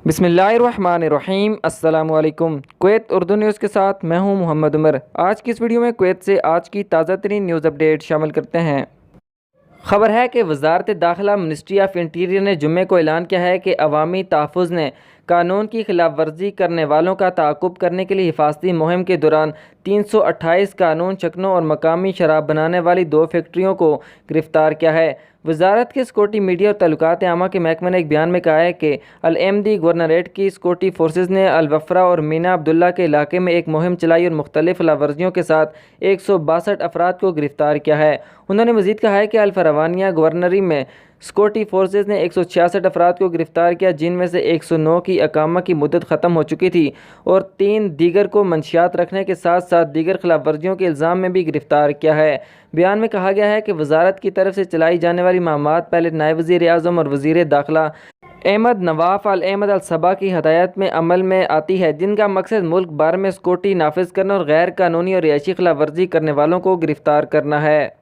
बिस्मिल्लाहिर्रहमानिर्रहीम। अस्सलाम वालेकुम। कुवैत उर्दू न्यूज़ के साथ मैं हूं मोहम्मद उमर। आज की इस वीडियो में कुवैत से आज की ताज़ा तरीन न्यूज़ अपडेट शामिल करते हैं। खबर है कि वज़ारत दाखिला मिनिस्ट्री ऑफ इंटीरियर ने जुम्मे को ऐलान किया है कि अवामी तहफ़्फ़ुज़ ने कानून की खिलाफ वर्जी करने वालों का ताक़ुब करने के लिए हिफाजती मुहिम के दौरान 328 कानून चकनों और मकामी शराब बनाने वाली 2 फैक्ट्रियों को गिरफ़्तार किया है। वजारत के सिक्योरिटी मीडिया और तल्लुकात आमा के महकमे ने एक बयान में कहा है कि अल-एमदी गवर्नरेट की सिक्योरिटी फोर्सेज ने अल-वफ़रा और मीना अब्दुल्ला के इलाके में एक मुहिम चलाई और मुख्तलिफ खिलाफवर्जियों के साथ 162 अफराद को गिरफ़्तार किया है। उन्होंने मज़ीद कहा है कि अल-फरवानिया गवर्नरी में सिक्योरिटी फोर्सेज ने 166 अफराद को गिरफ़्तार किया, जिनमें से 109 की अकामा की मुद्दत ख़त्म हो चुकी थी और 3 दीगर को मंशियात रखने के साथ साथ दीगर खिलाफ वर्जियों के इल्ज़ाम में भी गिरफ़्तार किया है। बयान में कहा गया है कि वजारत की तरफ से चलाई जाने वाली मुहिम्मात पहले नायब वज़ीर आज़म और वज़ीर दाखिला अहमद नवाफ अल अहमद अल सबा की हदायत में अमल में आती है, जिनका मकसद मुल्क भर में सिक्योरिटी नाफिज करना और गैर कानूनी और रिहायशी खिलाफ वर्जी करने वालों को गिरफ़्तार करना है।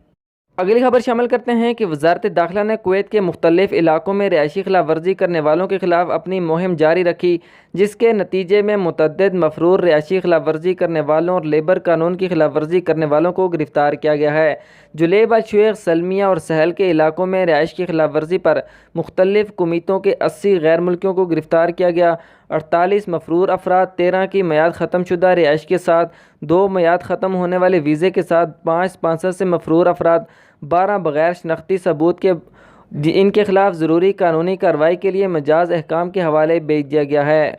अगली खबर शामिल करते हैं कि वज़ारत दाखिला ने कुवैत के मुख्तलिफ इलाकों में रिहायशी खिलाफ वर्जी करने वालों के खिलाफ अपनी मुहिम जारी रखी, जिसके नतीजे में मुतअद्दिद मफरूर रिहायशी खिलाफ वर्जी करने वालों और लेबर कानून की खिलाफ वर्जी करने वालों को गिरफ़्तार किया गया है। जुलेब अल-शेख, सलमिया और सहल के इलाकों में रिहाइश की खिलाफ वर्जी पर मुख्तलिफ कुमीतों के 80 गैर मुल्कियों को गिरफ़्तार किया गया। 48 मफरूर अफराद, 13 की मियाद ख़त्म शुदा रिहाइश के साथ, 2 मियाद ख़त्म होने वाले वीज़े के साथ, 5 स्पॉन्सर से मफरूर अफराद, 12 बग़ैर शनाख्ती सबूत के इनके खिलाफ ज़रूरी कानूनी कार्रवाई के लिए मजाज अहकाम के हवाले भेज दिया गया है।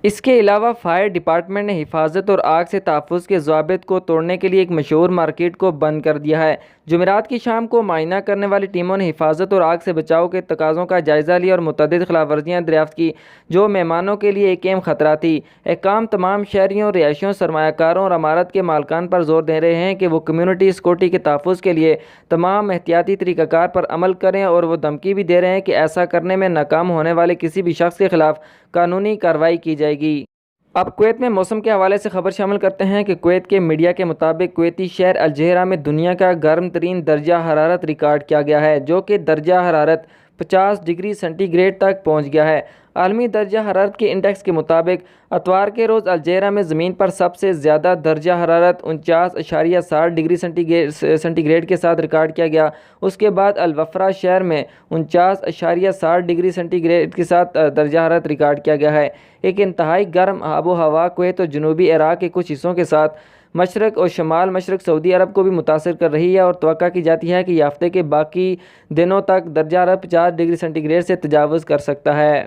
इसके अलावा फायर डिपार्टमेंट ने हिफाजत और आग से तहफ़्फ़ुज़ के ज़वाबित को तोड़ने के लिए एक मशहूर मार्केट को बंद कर दिया है। जुमेरात की शाम को मायना करने वाली टीमों ने हिफाजत और आग से बचाव के तकाज़ों का जायज़ा लिया और मुतअद्दिद खिलाफ वर्जियाँ दरियाफ़्त की, जो मेहमानों के लिए एक अहम ख़तरा थी। अहकाम तमाम शहरियों, रिहायशियों, सरमायाकारों और इमारत के मालकान पर जोर दे रहे हैं कि वो कम्यूनिटी सिक्योरिटी के तहफ़्फ़ुज़ के लिए तमाम एहतियाती तरीक़ाकार पर अमल करें, और वो धमकी भी दे रहे हैं कि ऐसा करने में नाकाम होने वाले किसी भी शख्स के खिलाफ कानूनी कार्रवाई की जाएगी। अब कुवैत में मौसम के हवाले से खबर शामिल करते हैं कि कुवैत के मीडिया के मुताबिक कुवैती शहर अल-जहरा में दुनिया का गर्म तरीन दर्जा हरारत रिकॉर्ड किया गया है, जो कि दर्जा हरारत 50 डिग्री सेंटीग्रेड तक पहुंच गया है। आलमी दर्जा हरारत के इंडेक्स के मुताबिक अतवार के रोज़ अल-जहरा में ज़मीन पर सबसे ज़्यादा दर्जा हरारत 49.60 डिग्री सेंटीग्रेड के साथ रिकॉर्ड किया गया। उसके बाद अल-वफ़रा शहर में 49.60 डिग्री सेंटीग्रेड के साथ दर्जा हरारत रिकॉर्ड किया गया है। एक इंतहाई गर्म आबो हवा कुवैत और जनूबी इराक़ के कुछ हिस्सों के साथ मशरक़ और शमाल मशरक़ सऊदी अरब को भी मुतासिर कर रही है, और तवक्का की जाती है कि हफ्ते के बाकी दिनों तक दर्जा हरारत 50 डिग्री सेंटीग्रेड से तजावुज़ कर सकता है।